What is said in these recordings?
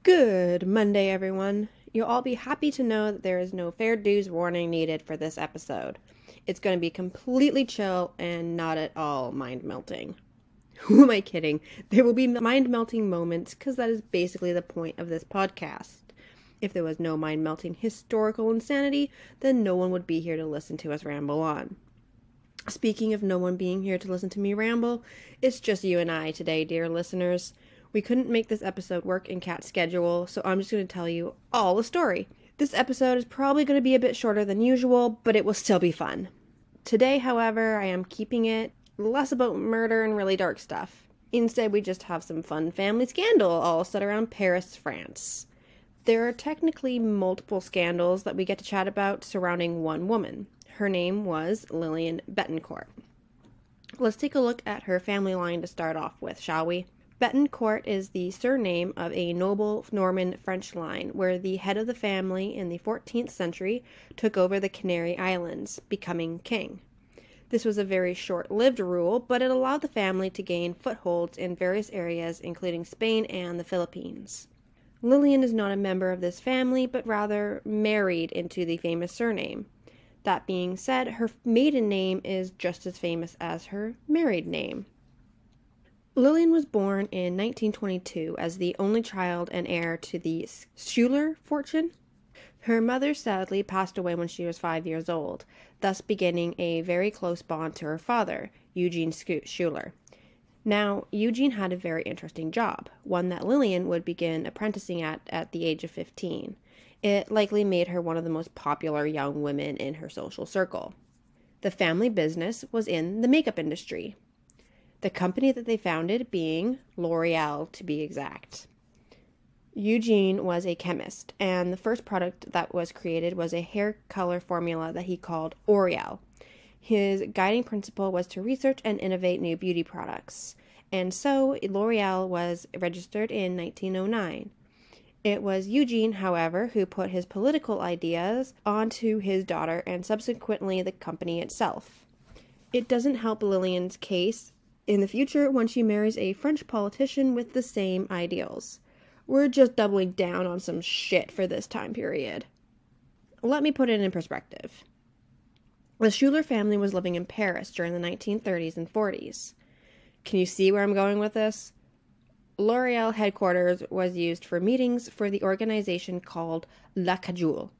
Good Monday, everyone. You'll all be happy to know that there is no fair dues warning needed for this episode. It's going to be completely chill and not at all mind-melting. Who am I kidding? There will be mind-melting moments because that is basically the point of this podcast. If there was no mind-melting historical insanity, then no one would be here to listen to us ramble on. Speaking of no one being here to listen to me ramble, it's just you and I today, dear listeners. We couldn't make this episode work in Kat's schedule, so I'm just going to tell you all the story. This episode is probably going to be a bit shorter than usual, but it will still be fun. Today, however, I am keeping it less about murder and really dark stuff. Instead, we just have some fun family scandal all set around Paris, France. There are technically multiple scandals that we get to chat about surrounding one woman. Her name was Lillian Bettencourt. Let's take a look at her family line to start off with, shall we? Bettencourt is the surname of a noble Norman French line where the head of the family in the 14th century took over the Canary Islands, becoming king. This was a very short-lived rule, but it allowed the family to gain footholds in various areas, including Spain and the Philippines. Lillian is not a member of this family, but rather married into the famous surname. That being said, her maiden name is just as famous as her married name. Lillian was born in 1922 as the only child and heir to the Schuyler fortune. Her mother sadly passed away when she was 5 years old, thus beginning a very close bond to her father, Eugene Schuyler. Now, Eugene had a very interesting job, one that Lillian would begin apprenticing at the age of 15. It likely made her one of the most popular young women in her social circle. The family business was in the makeup industry. The company that they founded being L'Oreal, to be exact. Eugene was a chemist, and the first product that was created was a hair color formula that he called L'Oreal. His guiding principle was to research and innovate new beauty products, and so L'Oreal was registered in 1909. It was Eugene, however, who put his political ideas onto his daughter and subsequently the company itself. It doesn't help Lillian's case in the future when she marries a French politician with the same ideals. We're just doubling down on some shit for this time period. Let me put it in perspective. The Schuyler family was living in Paris during the 1930s and 40s. Can you see where I'm going with this? L'Oreal headquarters was used for meetings for the organization called La Cajole.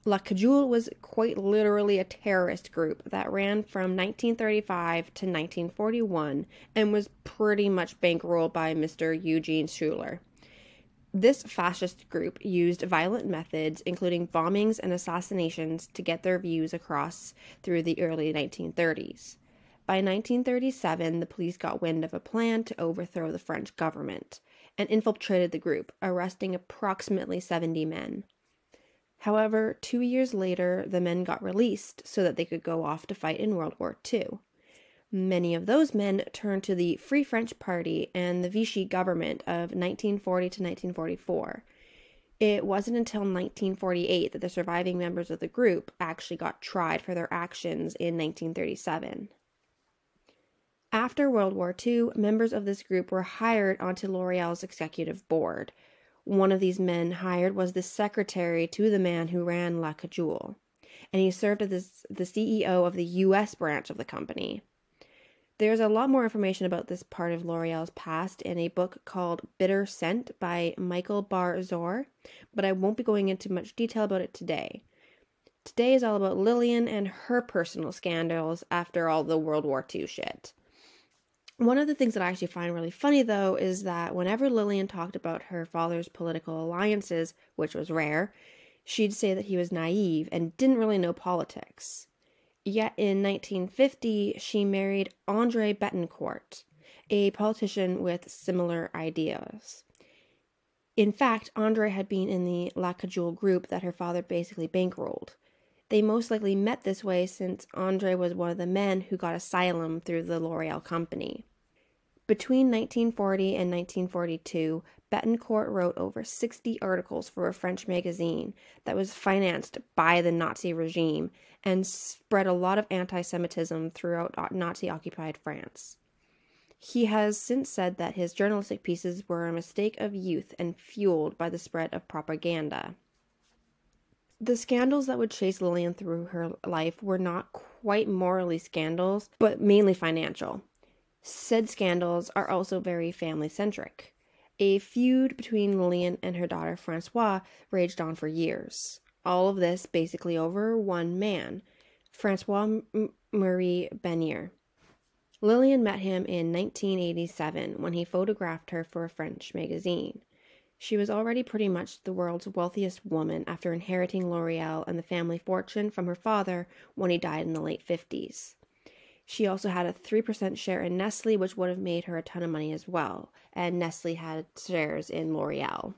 La Cajole was quite literally a terrorist group that ran from 1935 to 1941 and was pretty much bankrolled by Mr. Eugene Schuyler. This fascist group used violent methods, including bombings and assassinations, to get their views across through the early 1930s. By 1937, the police got wind of a plan to overthrow the French government and infiltrated the group, arresting approximately 70 men. However, 2 years later, the men got released so that they could go off to fight in World War II. Many of those men turned to the Free French Party and the Vichy government of 1940 to 1944. It wasn't until 1948 that the surviving members of the group actually got tried for their actions in 1937. After World War II, members of this group were hired onto L'Oreal's executive board. One of these men hired was the secretary to the man who ran La Cajole, and he served as the CEO of the U.S. branch of the company. There's a lot more information about this part of L'Oreal's past in a book called Bitter Scent by Michael Bar-Zor, but I won't be going into much detail about it today. Today is all about Lillian and her personal scandals after all the World War II shit. One of the things that I actually find really funny, though, is that whenever Lillian talked about her father's political alliances, which was rare, she'd say that he was naive and didn't really know politics. Yet in 1950, she married André Bettencourt, a politician with similar ideas. In fact, André had been in the La Cajole group that her father basically bankrolled. They most likely met this way since André was one of the men who got asylum through the L'Oreal company. Between 1940 and 1942, Bettencourt wrote over 60 articles for a French magazine that was financed by the Nazi regime and spread a lot of anti-Semitism throughout Nazi-occupied France. He has since said that his journalistic pieces were a mistake of youth and fueled by the spread of propaganda. The scandals that would chase Lillian through her life were not quite morally scandals, but mainly financial. Said scandals are also very family-centric. A feud between Lillian and her daughter Francois raged on for years. All of this basically over one man, Francois Marie Benier. Lillian met him in 1987 when he photographed her for a French magazine. She was already pretty much the world's wealthiest woman after inheriting L'Oreal and the family fortune from her father when he died in the late 50s. She also had a 3% share in Nestle, which would have made her a ton of money as well, and Nestle had shares in L'Oreal.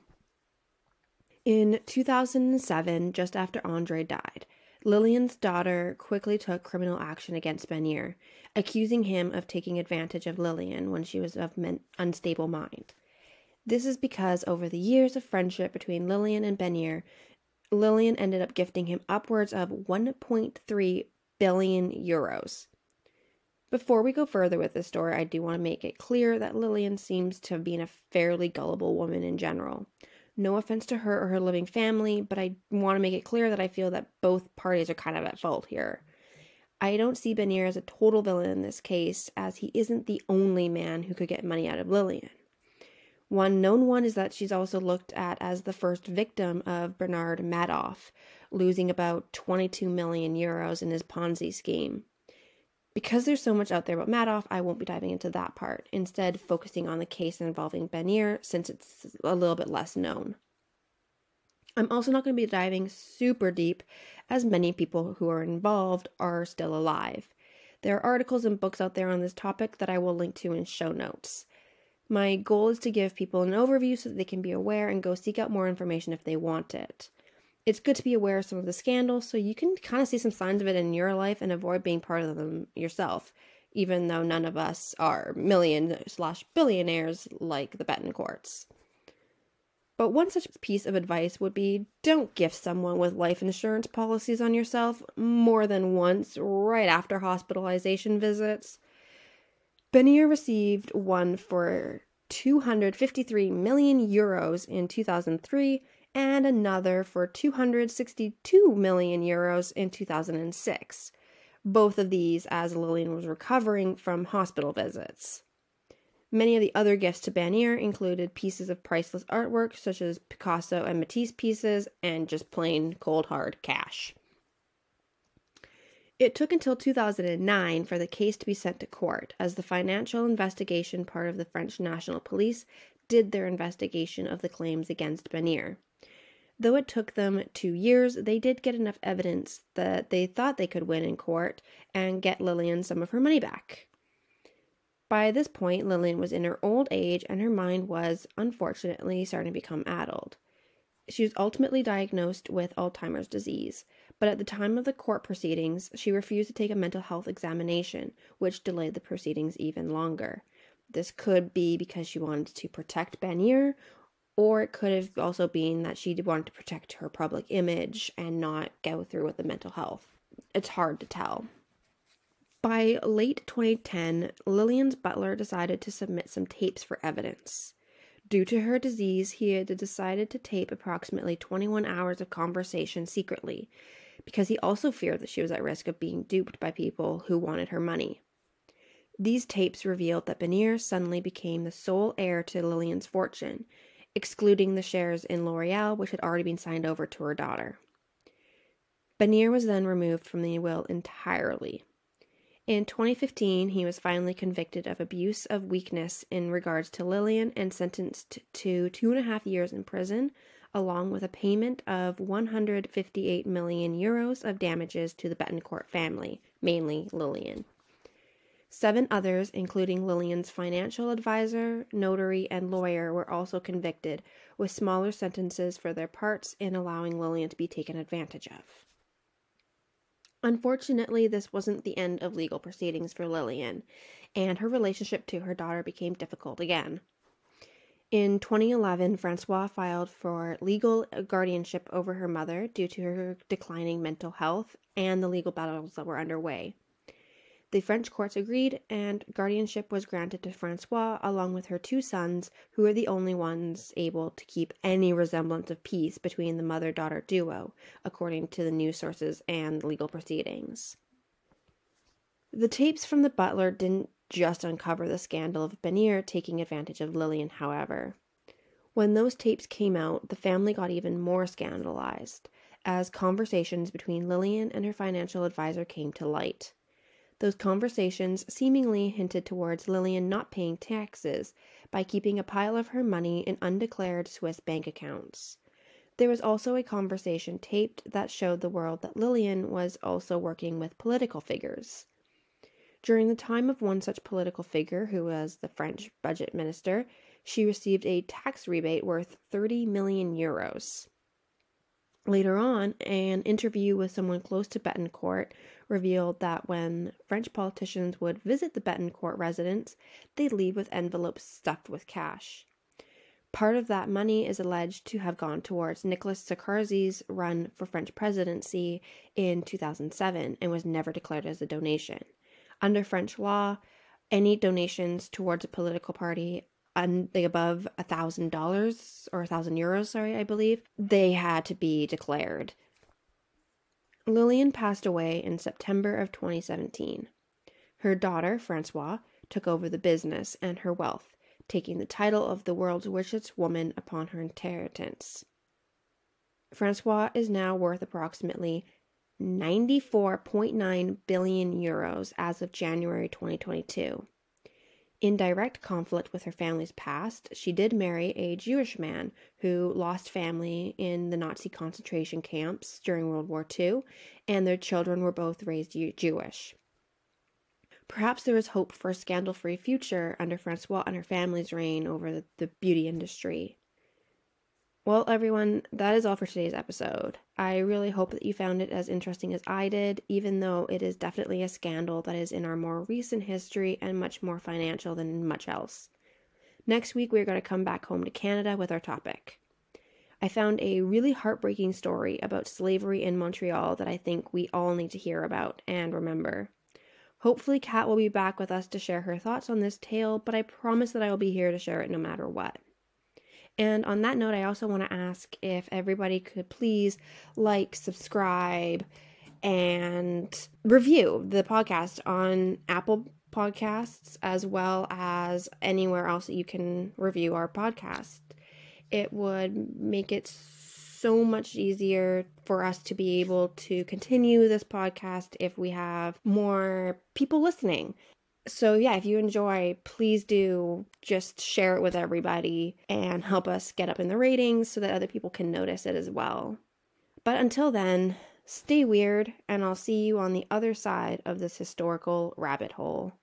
In 2007, just after Andre died, Lillian's daughter quickly took criminal action against Benier, accusing him of taking advantage of Lillian when she was of unstable mind. This is because over the years of friendship between Lillian and Benier, Lillian ended up gifting him upwards of 1.3 billion euros. Before we go further with this story, I do want to make it clear that Lillian seems to have been a fairly gullible woman in general. No offense to her or her living family, but I want to make it clear that I feel that both parties are kind of at fault here. I don't see Benier as a total villain in this case, as he isn't the only man who could get money out of Lillian. One known one is that she's also looked at as the first victim of Bernard Madoff, losing about 22 million euros in his Ponzi scheme. Because there's so much out there about Madoff, I won't be diving into that part, instead focusing on the case involving Benier since it's a little bit less known. I'm also not going to be diving super deep, as many people who are involved are still alive. There are articles and books out there on this topic that I will link to in show notes. My goal is to give people an overview so that they can be aware and go seek out more information if they want it. It's good to be aware of some of the scandals so you can kind of see some signs of it in your life and avoid being part of them yourself, even though none of us are million/billionaires like the Bettencourts. But one such piece of advice would be don't gift someone with life insurance policies on yourself more than once right after hospitalization visits. Benier received one for 253 million euros in 2003 and another for 262 million euros in 2006. Both of these as Lillian was recovering from hospital visits. Many of the other gifts to Benier included pieces of priceless artwork such as Picasso and Matisse pieces and just plain cold hard cash. It took until 2009 for the case to be sent to court, as the financial investigation part of the French National Police did their investigation of the claims against Benier. Though it took them 2 years, they did get enough evidence that they thought they could win in court and get Lillian some of her money back. By this point, Lillian was in her old age and her mind was, unfortunately, starting to become addled. She was ultimately diagnosed with Alzheimer's disease, but at the time of the court proceedings, she refused to take a mental health examination, which delayed the proceedings even longer. This could be because she wanted to protect Benier, or it could have also been that she wanted to protect her public image and not go through with the mental health. It's hard to tell. By late 2010, Lillian's butler decided to submit some tapes for evidence. Due to her disease, he had decided to tape approximately 21 hours of conversation secretly, because he also feared that she was at risk of being duped by people who wanted her money. These tapes revealed that Benier suddenly became the sole heir to Lillian's fortune, excluding the shares in L'Oreal, which had already been signed over to her daughter. Benier was then removed from the will entirely. In 2015, he was finally convicted of abuse of weakness in regards to Lillian and sentenced to 2.5 years in prison, along with a payment of 158 million euros of damages to the Bettencourt family, mainly Lillian. 7 others, including Lillian's financial advisor, notary, and lawyer, were also convicted, with smaller sentences for their parts in allowing Lillian to be taken advantage of. Unfortunately, this wasn't the end of legal proceedings for Lillian, and her relationship to her daughter became difficult again. In 2011, Francois filed for legal guardianship over her mother due to her declining mental health and the legal battles that were underway. The French courts agreed, and guardianship was granted to Francois along with her 2 sons, who were the only ones able to keep any resemblance of peace between the mother-daughter duo, according to the news sources and legal proceedings. The tapes from the butler didn't just uncover the scandal of Benir taking advantage of Lillian, however. When those tapes came out, the family got even more scandalized, as conversations between Lillian and her financial advisor came to light. Those conversations seemingly hinted towards Lillian not paying taxes by keeping a pile of her money in undeclared Swiss bank accounts. There was also a conversation taped that showed the world that Lillian was also working with political figures. During the time of one such political figure, who was the French budget minister, she received a tax rebate worth 30 million euros. Later on, an interview with someone close to Bettencourt revealed that when French politicians would visit the Bettencourt residence, they'd leave with envelopes stuffed with cash. Part of that money is alleged to have gone towards Nicolas Sarkozy's run for French presidency in 2007 and was never declared as a donation. Under French law, any donations towards a political party above $1,000 or 1,000 euros, I believe, they had to be declared. Lillian passed away in September of 2017. Her daughter, Francois, took over the business and her wealth, taking the title of the world's richest woman upon her inheritance. Francois is now worth approximately 94.9 billion euros as of January 2022. In direct conflict with her family's past, she did marry a Jewish man who lost family in the Nazi concentration camps during World War II, and their children were both raised Jewish. Perhaps there is hope for a scandal-free future under Francois and her family's reign over the beauty industry. Well, everyone, that is all for today's episode. I really hope that you found it as interesting as I did, even though it is definitely a scandal that is in our more recent history and much more financial than much else. Next week, we're going to come back home to Canada with our topic. I found a really heartbreaking story about slavery in Montreal that I think we all need to hear about and remember. Hopefully, Kat will be back with us to share her thoughts on this tale, but I promise that I will be here to share it no matter what. And on that note, I also want to ask if everybody could please like, subscribe, and review the podcast on Apple Podcasts, as well as anywhere else that you can review our podcast. It would make it so much easier for us to be able to continue this podcast if we have more people listening. So yeah, if you enjoy, please do just share it with everybody and help us get up in the ratings so that other people can notice it as well. But until then, stay weird, and I'll see you on the other side of this historical rabbit hole.